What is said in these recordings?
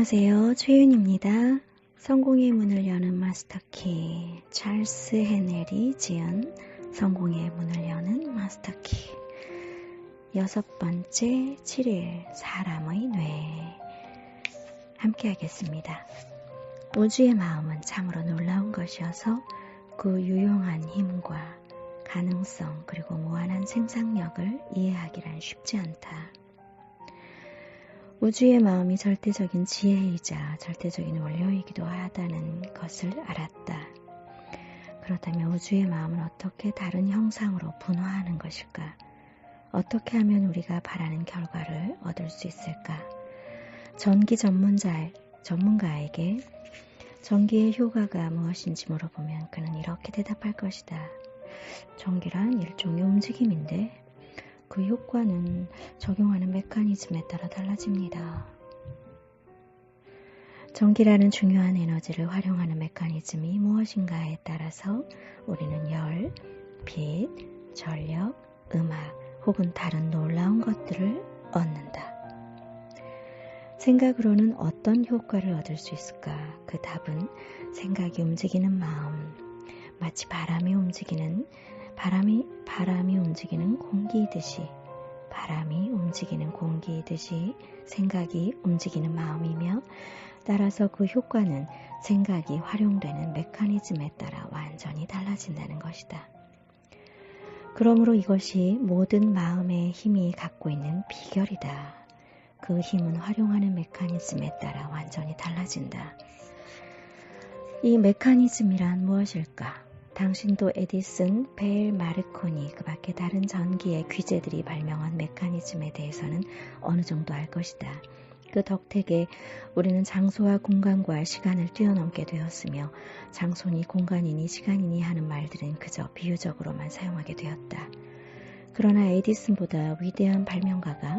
안녕하세요. 최윤입니다. 성공의 문을 여는 마스터키, 찰스 헤넬이 지은 성공의 문을 여는 마스터키 6번째 7일 사람의 뇌 함께 하겠습니다. 우주의 마음은 참으로 놀라운 것이어서 그 유용한 힘과 가능성 그리고 무한한 생산력을 이해하기란 쉽지 않다. 우주의 마음이 절대적인 지혜이자 절대적인 원료이기도 하다는 것을 알았다. 그렇다면 우주의 마음은 어떻게 다른 형상으로 분화하는 것일까? 어떻게 하면 우리가 바라는 결과를 얻을 수 있을까? 전기 전문가에게 전기의 효과가 무엇인지 물어보면 그는 이렇게 대답할 것이다. 전기란 일종의 움직임인데 그 효과는 적용하는 메커니즘에 따라 달라집니다. 전기라는 중요한 에너지를 활용하는 메커니즘이 무엇인가에 따라서 우리는 열, 빛, 전력, 음악 혹은 다른 놀라운 것들을 얻는다. 생각으로는 어떤 효과를 얻을 수 있을까? 그 답은 생각이 움직이는 마음, 마치 바람이 움직이는 공기이듯이 생각이 움직이는 마음이며 따라서 그 효과는 생각이 활용되는 메커니즘에 따라 완전히 달라진다는 것이다. 그러므로 이것이 모든 마음의 힘이 갖고 있는 비결이다. 그 힘은 활용하는 메커니즘에 따라 완전히 달라진다. 이 메커니즘이란 무엇일까? 당신도 에디슨, 벨, 마르코니 그 밖에 다른 전기의 귀재들이 발명한 메커니즘에 대해서는 어느 정도 알 것이다. 그 덕택에 우리는 장소와 공간과 시간을 뛰어넘게 되었으며 장소니 공간이니 시간이니 하는 말들은 그저 비유적으로만 사용하게 되었다. 그러나 에디슨보다 위대한 발명가가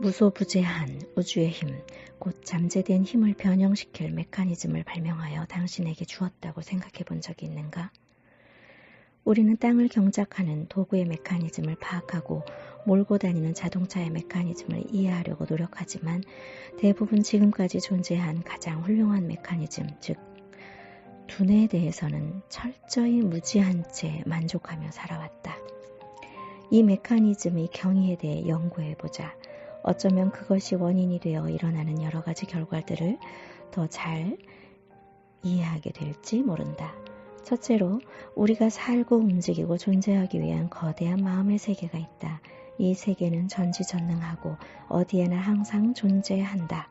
무소부재한 우주의 힘, 곧 잠재된 힘을 변형시킬 메커니즘을 발명하여 당신에게 주었다고 생각해 본 적이 있는가? 우리는 땅을 경작하는 도구의 메커니즘을 파악하고 몰고 다니는 자동차의 메커니즘을 이해하려고 노력하지만 대부분 지금까지 존재한 가장 훌륭한 메커니즘, 즉 두뇌에 대해서는 철저히 무지한 채 만족하며 살아왔다. 이 메커니즘의 경위에 대해 연구해보자. 어쩌면 그것이 원인이 되어 일어나는 여러 가지 결과들을 더 잘 이해하게 될지 모른다. 첫째로 우리가 살고 움직이고 존재하기 위한 거대한 마음의 세계가 있다. 이 세계는 전지전능하고 어디에나 항상 존재한다.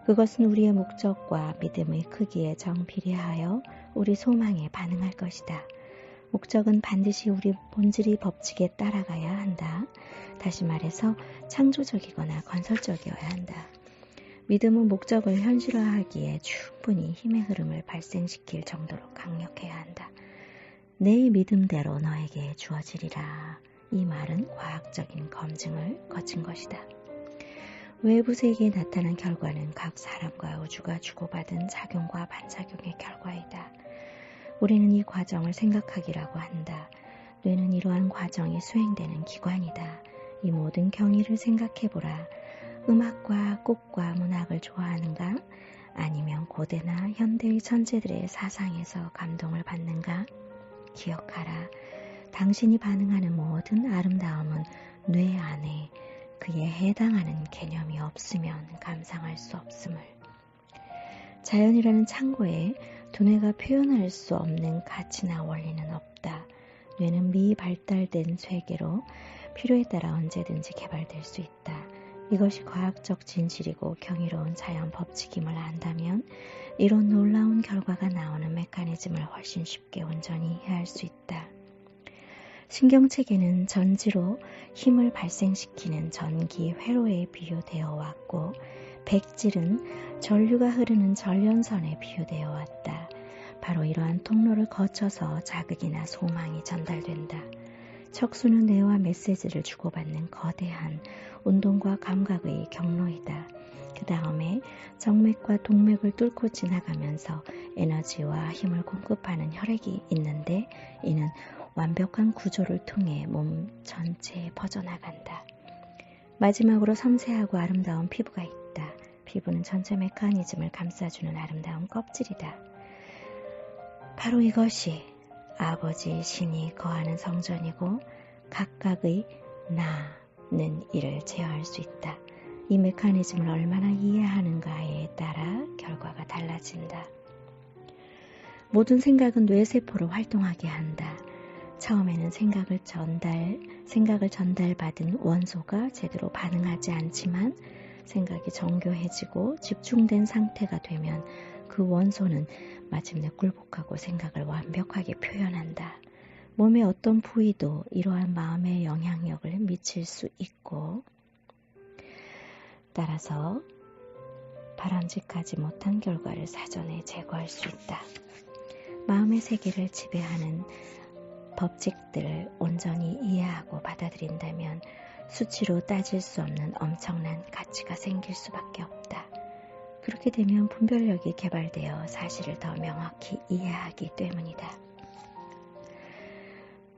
그것은 우리의 목적과 믿음의 크기에 정비례하여 우리 소망에 반응할 것이다. 목적은 반드시 우리 본질의 법칙에 따라가야 한다. 다시 말해서 창조적이거나 건설적이어야 한다. 믿음은 목적을 현실화하기에 충분히 힘의 흐름을 발생시킬 정도로 강력해야 한다. 내 믿음대로 너에게 주어지리라. 이 말은 과학적인 검증을 거친 것이다. 외부 세계에 나타난 결과는 각 사람과 우주가 주고받은 작용과 반작용의 결과이다. 우리는 이 과정을 생각하기라고 한다. 뇌는 이러한 과정이 수행되는 기관이다. 이 모든 경위를 생각해보라. 음악과 꽃과 문학을 좋아하는가? 아니면 고대나 현대의 천재들의 사상에서 감동을 받는가? 기억하라. 당신이 반응하는 모든 아름다움은 뇌 안에 그에 해당하는 개념이 없으면 감상할 수 없음을. 자연이라는 창고에 두뇌가 표현할 수 없는 가치나 원리는 없다. 뇌는 미발달된 쇠계로 필요에 따라 언제든지 개발될 수 있다. 이것이 과학적 진실이고 경이로운 자연 법칙임을 안다면 이런 놀라운 결과가 나오는 메커니즘을 훨씬 쉽게 온전히 이해할 수 있다. 신경체계는 전지로 힘을 발생시키는 전기 회로에 비유되어 왔고 백질은 전류가 흐르는 전련선에 비유되어 왔다. 바로 이러한 통로를 거쳐서 자극이나 소망이 전달된다. 척수는 뇌와 메시지를 주고받는 거대한 운동과 감각의 경로이다. 그 다음에 정맥과 동맥을 뚫고 지나가면서 에너지와 힘을 공급하는 혈액이 있는데 이는 완벽한 구조를 통해 몸 전체에 퍼져나간다. 마지막으로 섬세하고 아름다운 피부가 있다. 피부는 전체 메커니즘을 감싸주는 아름다운 껍질이다. 바로 이것이 아버지 신이 거하는 성전이고 각각의 나는 이를 제어할 수 있다. 이 메커니즘을 얼마나 이해하는가에 따라 결과가 달라진다. 모든 생각은 뇌세포로 활동하게 한다. 처음에는 생각을 전달받은 원소가 제대로 반응하지 않지만 생각이 정교해지고 집중된 상태가 되면 그 원소는 마침내 굴복하고 생각을 완벽하게 표현한다. 몸의 어떤 부위도 이러한 마음의 영향력을 미칠 수 있고 따라서 바람직하지 못한 결과를 사전에 제거할 수 있다. 마음의 세계를 지배하는 법칙들을 온전히 이해하고 받아들인다면 수치로 따질 수 없는 엄청난 가치가 생길 수밖에 없다. 그렇게 되면 분별력이 개발되어 사실을 더 명확히 이해하기 때문이다.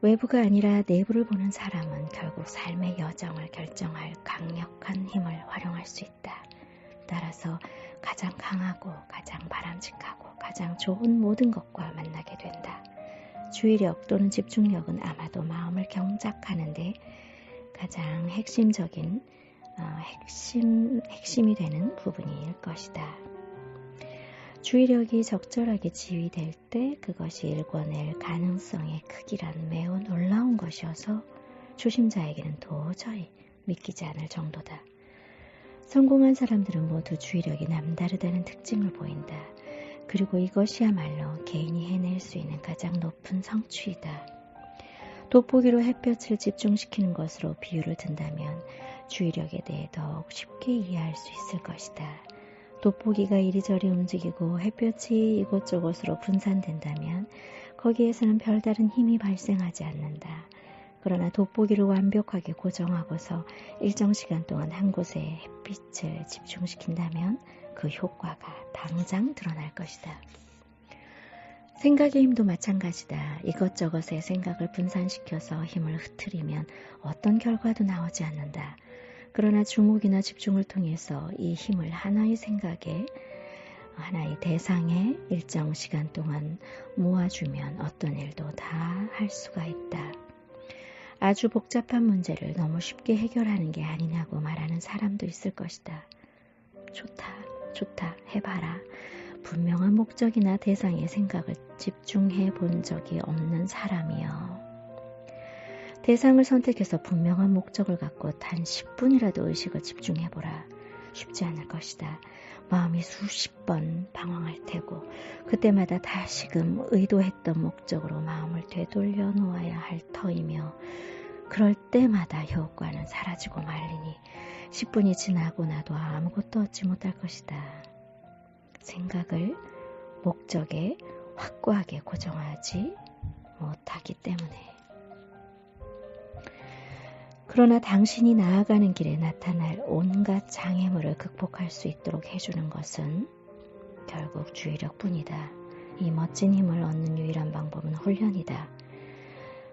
외부가 아니라 내부를 보는 사람은 결국 삶의 여정을 결정할 강력한 힘을 활용할 수 있다. 따라서 가장 강하고 가장 바람직하고 가장 좋은 모든 것과 만나게 된다. 주의력 또는 집중력은 아마도 마음을 경작하는데 가장 핵심적인 핵심이 되는 부분일 것이다. 주의력이 적절하게 지휘될 때 그것이 일궈낼 가능성의 크기란 매우 놀라운 것이어서 초심자에게는 도저히 믿기지 않을 정도다. 성공한 사람들은 모두 주의력이 남다르다는 특징을 보인다. 그리고 이것이야말로 개인이 해낼 수 있는 가장 높은 성취이다. 돋보기로 햇볕을 집중시키는 것으로 비유를 든다면 주의력에 대해 더욱 쉽게 이해할 수 있을 것이다. 돋보기가 이리저리 움직이고 햇볕이 이곳저곳으로 분산된다면 거기에서는 별다른 힘이 발생하지 않는다. 그러나 돋보기를 완벽하게 고정하고서 일정 시간 동안 한 곳에 햇빛을 집중시킨다면 그 효과가 당장 드러날 것이다. 생각의 힘도 마찬가지다. 이것저것의 생각을 분산시켜서 힘을 흐트리면 어떤 결과도 나오지 않는다. 그러나 주목이나 집중을 통해서 이 힘을 하나의 생각에, 하나의 대상에 일정 시간 동안 모아주면 어떤 일도 다 할 수가 있다. 아주 복잡한 문제를 너무 쉽게 해결하는 게 아니냐고 말하는 사람도 있을 것이다. 좋다, 해봐라. 분명한 목적이나 대상의 생각을 집중해 본 적이 없는 사람이여. 대상을 선택해서 분명한 목적을 갖고 단 10분이라도 의식을 집중해보라. 쉽지 않을 것이다. 마음이 수십 번 방황할 테고 그때마다 다시금 의도했던 목적으로 마음을 되돌려 놓아야 할 터이며 그럴 때마다 효과는 사라지고 말리니 10분이 지나고 나도 아무것도 얻지 못할 것이다. 생각을 목적에 확고하게 고정하지 못하기 때문에. 그러나 당신이 나아가는 길에 나타날 온갖 장애물을 극복할 수 있도록 해주는 것은 결국 주의력뿐이다. 이 멋진 힘을 얻는 유일한 방법은 훈련이다.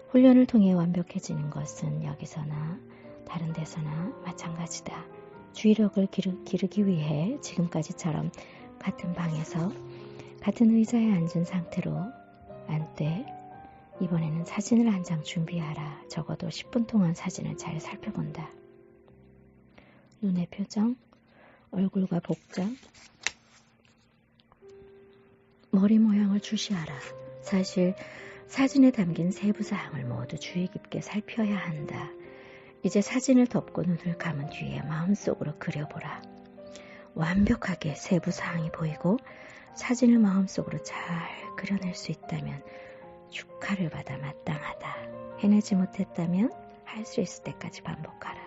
훈련을 통해 완벽해지는 것은 여기서나 다른 데서나 마찬가지다. 주의력을 기르기 위해 지금까지처럼 같은 방에서 같은 의자에 앉은 상태로 앉되 이번에는 사진을 한 장 준비하라. 적어도 10분 동안 사진을 잘 살펴본다. 눈의 표정, 얼굴과 복장, 머리 모양을 주시하라. 사실 사진에 담긴 세부 사항을 모두 주의 깊게 살펴야 한다. 이제 사진을 덮고 눈을 감은 뒤에 마음속으로 그려보라. 완벽하게 세부 사항이 보이고 사진을 마음속으로 잘 그려낼 수 있다면 축하를 받아 마땅하다. 해내지 못했다면 할 수 있을 때까지 반복하라.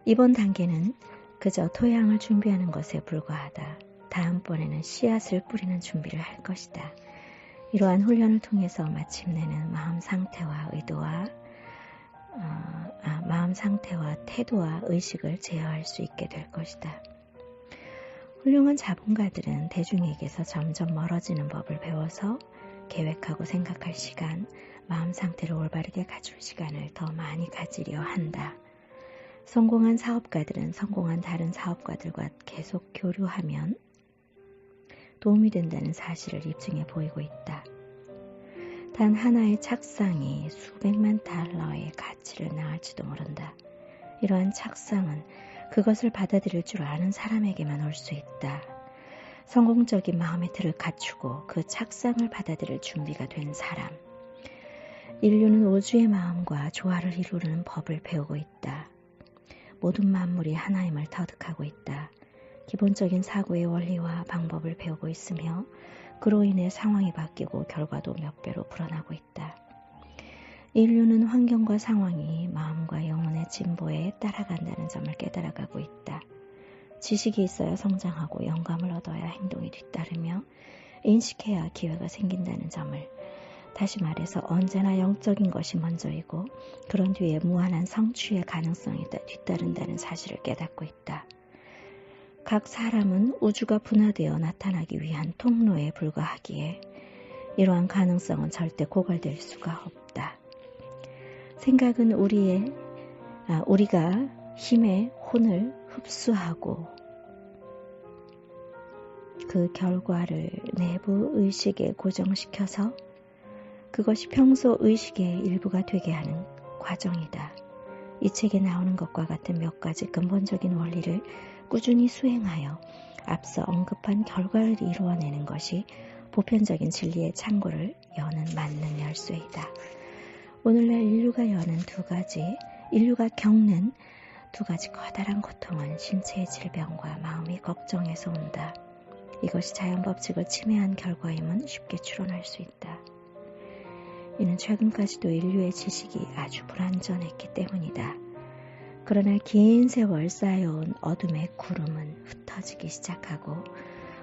이번 단계는 그저 토양을 준비하는 것에 불과하다. 다음번에는 씨앗을 뿌리는 준비를 할 것이다. 이러한 훈련을 통해서 마침내는 마음 상태와 태도와 의식을 제어할 수 있게 될 것이다. 훌륭한 자본가들은 대중에게서 점점 멀어지는 법을 배워서 계획하고 생각할 시간, 마음 상태를 올바르게 갖출 시간을 더 많이 가지려 한다. 성공한 사업가들은 성공한 다른 사업가들과 계속 교류하면 도움이 된다는 사실을 입증해 보이고 있다. 단 하나의 착상이 수백만 달러의 가치를 낳을지도 모른다. 이러한 착상은 그것을 받아들일 줄 아는 사람에게만 올 수 있다. 성공적인 마음의 틀을 갖추고 그 착상을 받아들일 준비가 된 사람. 인류는 우주의 마음과 조화를 이루는 법을 배우고 있다. 모든 만물이 하나임을 터득하고 있다. 기본적인 사고의 원리와 방법을 배우고 있으며 그로 인해 상황이 바뀌고 결과도 몇 배로 불어나고 있다. 인류는 환경과 상황이 마음과 영혼의 진보에 따라간다는 점을 깨달아가고 있다. 지식이 있어야 성장하고 영감을 얻어야 행동이 뒤따르며 인식해야 기회가 생긴다는 점을, 다시 말해서 언제나 영적인 것이 먼저이고 그런 뒤에 무한한 성취의 가능성이 뒤따른다는 사실을 깨닫고 있다. 각 사람은 우주가 분화되어 나타나기 위한 통로에 불과하기에 이러한 가능성은 절대 고갈될 수가 없다. 생각은 우리가 힘의 혼을 흡수하고 그 결과를 내부 의식에 고정시켜서 그것이 평소 의식의 일부가 되게 하는 과정이다. 이 책에 나오는 것과 같은 몇 가지 근본적인 원리를 꾸준히 수행하여 앞서 언급한 결과를 이루어내는 것이 보편적인 진리의 창고를 여는 맞는 열쇠이다. 오늘날 인류가 겪는 두 가지 커다란 고통은 신체의 질병과 마음의 걱정에서 온다. 이것이 자연 법칙을 침해한 결과임은 쉽게 추론할 수 있다. 이는 최근까지도 인류의 지식이 아주 불완전했기 때문이다. 그러나 긴 세월 쌓여온 어둠의 구름은 흩어지기 시작하고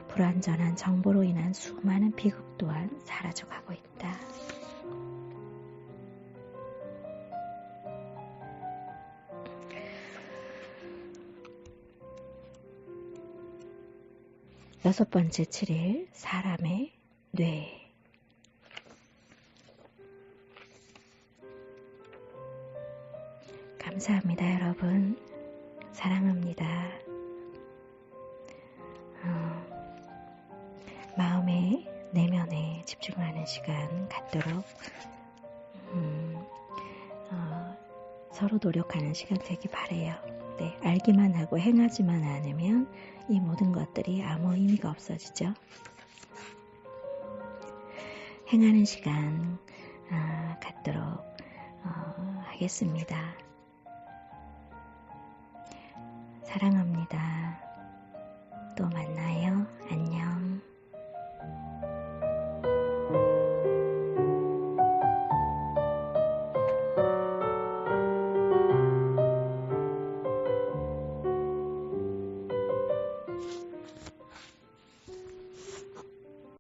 불완전한 정보로 인한 수많은 비극 또한 사라져가고 있다. 여섯 번째 7일, 사람의 뇌. 감사합니다, 여러분. 사랑합니다. 마음의 내면에 집중하는 시간 갖도록 서로 노력하는 시간 되기 바래요. 네, 알기만 하고 행하지만 않으면 이 모든 것들이 아무 의미가 없어지죠. 행하는 시간 갖도록 하겠습니다. 사랑합니다. 또 만나요.